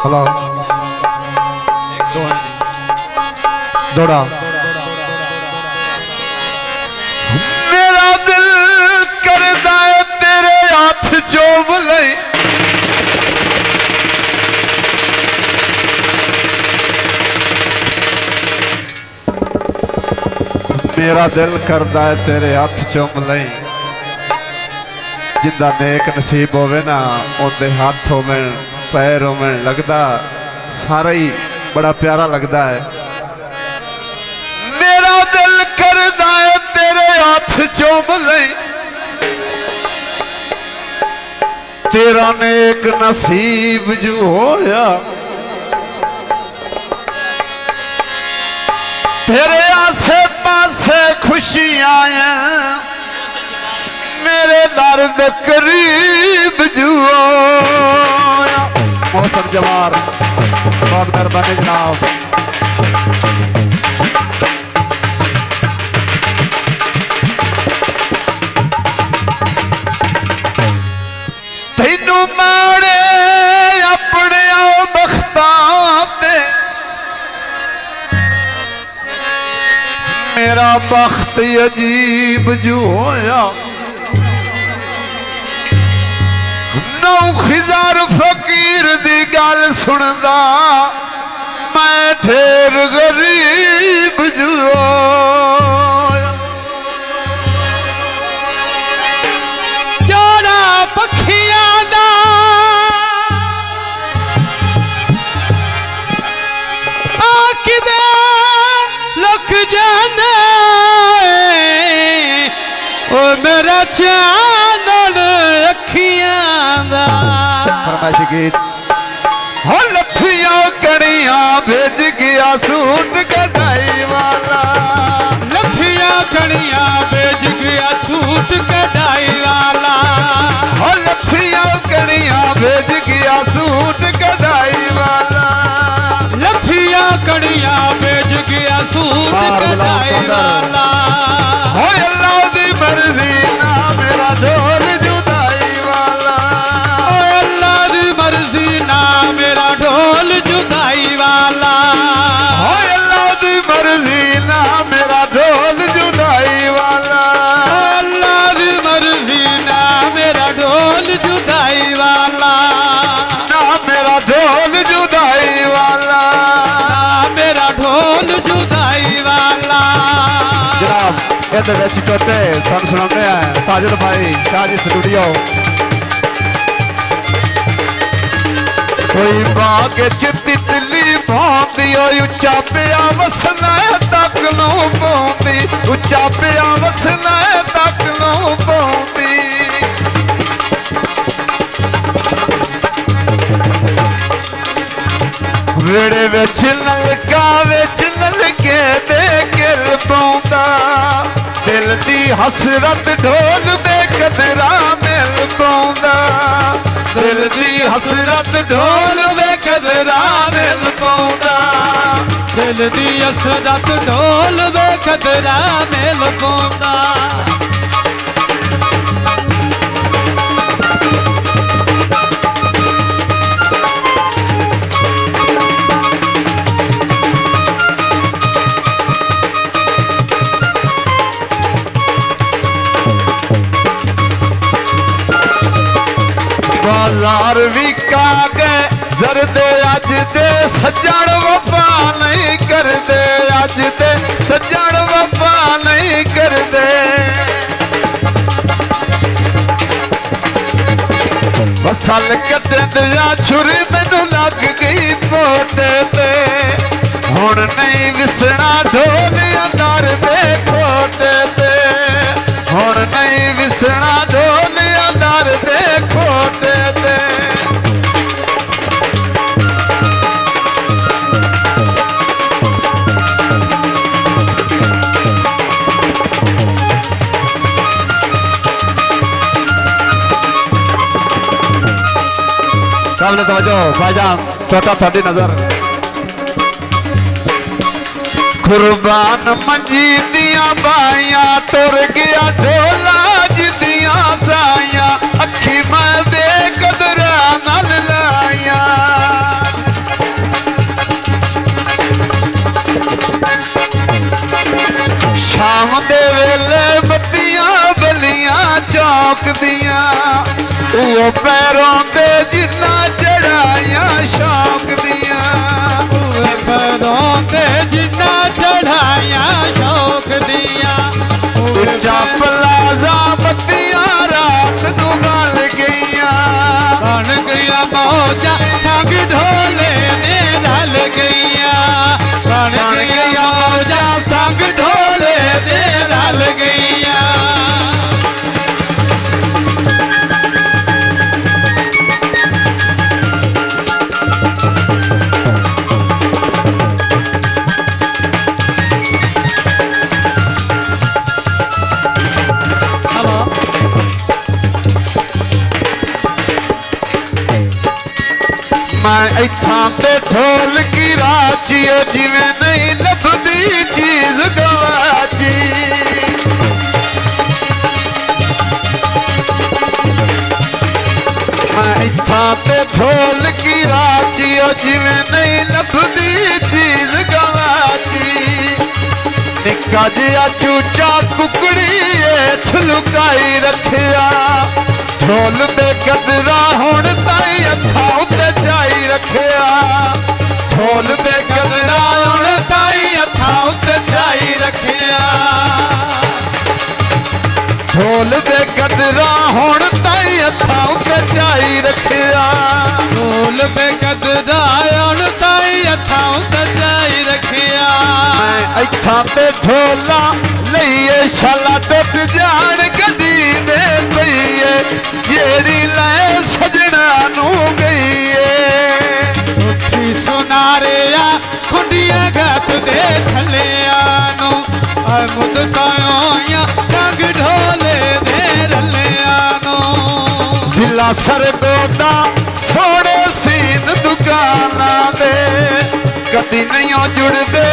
Hello दौड़ा मेरा दिल करदा है तेरे हाथ चूम ले मेरा दिल करदा है तेरे हाथ चूम ले जिंदा नेक नसीब होवे ना ओदे हाथ होवे पैर होवे लगदा सारा ही बड़ा प्यारा लगदा है। मेरा दिल करदा है तेरे हाथ चूम ले तेरा नेक नसीब जो होया तेरे आसे पासे खुशियां हैं मेरे दर्द करीब जुआ मौसम जवार बहुत मेहरबानी जनाब। तैनू माड़े अपने आओ बख्तां ते मेरा बख्त अजीब जो होया नौ खिजार फकीर दी गल सुनदा मैं ढेर गरीब जो होया जोड़ा पखियां दा आकिदे लुक जाने ओ मेरा चांदन अखियां दा फरमाइशी गीत हो लफियां कड़ियां भेज गया सूट कढ़ाई वाला लफियां कड़ियां भेज गया छूट कढ़ाई वाला हो लफियां कड़ियां भेज गया सूट कढ़ाई वाला लफियां कड़ियां भेज गया सूट कढ़ाई वाला हो अल्लाह दी मर्जी ना मेरा ढोल जुदाई वाला ओ अल्लाह दी मर्जी ना मेरा ढोल जुदाई वाला हो अल्लाह दी मर्जी ना मेरा ढोल जुदाई वाला ओ अल्लाह दी मर्जी ना मेरा ढोल जुदाई वाला ना मेरा ढोल जुदाई वाला ना मेरा ढोल जुदाई वाला जनाब ਇਹਦੇ ਵਿੱਚ ਟੋਟੇ ਤੁਹਾਨੂੰ ਸੁਣਾਉਂਦੇ ਆ ਸਾਜਦ ਭਾਈ ਸ਼ਾਹਜੀ ਸਟੂਡੀਓ। कोई बाग च तितली पौंदी ओए उच्चा पिया वसना तक नो पौंदी उच्चा पिया वसना तक नो पौंदी वेड़े विच नलके दे गिल पौंदा दिल दी हसरत ढोल बेकदरा मिल पौंदा दिल दी हसरत ढोल बेकदरा मिल पौंदा दिल दी हसरत ढोल बेकदरा मिल पौंदा बाजार विका गए जरदे अज दे सज्जण वफा नहीं करदे अज दे सज्जण वफा नहीं करदे फसल कटदिया छुरी मैनू लग गई पोटे ते हुण नहीं विसना ढोल अंदर दे खोटे ते हुण नहीं विसना ढोल अंदर दे खोटे ते काबिल तवज्जो भाईजान टोटा थोड़ी नजर कुर्बान मंजी दिया बाइया तुर गया ढोला जिदिया साइया अखी मैं बेकदरा नल लाइया ਉਹ ਪੈਰੋਂ ਤੇ ਜਿੰਨਾ ਚੜਾਈਆਂ ਸ਼ੌਕ ਦੀਆਂ ਪੈਰੋਂ ਤੇ ਜਿੰਨਾ ਚੜਾਈਆਂ ਸ਼ੌਕ ਦੀਆਂ ਉੱਚਾ ਪਲਾਜ਼ਾ ਬੱਤੀਆਂ ਰਾਤ ਨੂੰ ਬਲ ਗਈਆਂ ਬਣ ਗਈਆਂ ਮੌਜਾਂ ਸੰਗ ਢੋਲੇ ਦੇ ਰਲ ਗਈਆਂ ਬਣ ਗਈਆਂ ਮੌਜਾਂ ਸੰਗ ਢੋਲੇ ਦੇ ਰਲ ਗਈਆਂ ਮੈਂ ਇੱਥਾਂ ਤੇ ਢੋਲ ਕੀ ਰਾਚੀਓ ਜਿਵੇਂ ਨਹੀਂ ਲੱਭਦੀ ਚੀਜ਼ ਗਵਾਚੀ ਮੈਂ ਇੱਥਾਂ ਤੇ ਢੋਲ ਕੀ ਰਾਚੀਓ ਜਿਵੇਂ ਨਹੀਂ ਲੱਭਦੀ ਚੀਜ਼ ਗਵਾਚੀ ਨਿੱਕਾ ਜਿਹਾ ਚੂਚਾ ਕੁਕੜੀ ਏਠ ਲੁਕਾਈ ਰੱਖਿਆ ਢੋਲ ਬੇਕਦਰਾ ਹੁਣ ਤਾਈ ਅੱਖਾਂ ਉੱਤੇ ਚਾਈ ਰੱਖਿਆ ਢੋਲ ਬੇਕਦਰਾ ਹੁਣ ਤਾਈ ਅੱਖਾਂ ਉੱਤੇ ਚਾਈ ਰੱਖਿਆ ਢੋਲ ਬੇਕਦਰਾ ਹੁਣ ਤਾਈ ਅੱਖਾਂ ਉੱਤੇ ਚਾਈ ਰੱਖਿਆ ਢੋਲ ਬੇਕਦਰਾ ਹੁਣ ਤਾਈ ਅੱਖਾਂ ਉੱਤੇ ਚਾਈ ਰੱਖਿਆ ਮੈਂ ਇੱਥਾਂ ਤੇ ਢੋਲਾ ਲਈਏ ਸ਼ਾਲਾ ਟੁੱਟ ਜਾਣ ਗੱਡੀ ਦੇ ਪਈਏ ਜਿਹੜੀ ਲੈ ਸਜਣਾ ਨੂੰ ਗਈ ਏ ਉੱਠੀ ਸੁਨਾਰਿਆ ਖੁੰਡੀਆਂ ਗੱਤ ਦੇ ਥੱਲਿਆਂ ਨੂੰ ਆ ਮੁੱਦਤਾਂ ਹੋਈਆਂ ਸੰਗ ਢੋਲੇ ਦੇ ਰੱਲਿਆਂ ਨੂੰ ਜ਼ਿਲ੍ਹਾ ਸਰਗੋਦਾ ਸੋਹਣੇ ਸੀਨ ਦੁਕਾਨਾਂ ਦੇ ਕਦੀ ਨਹੀਂ ਜੁੜਦੇ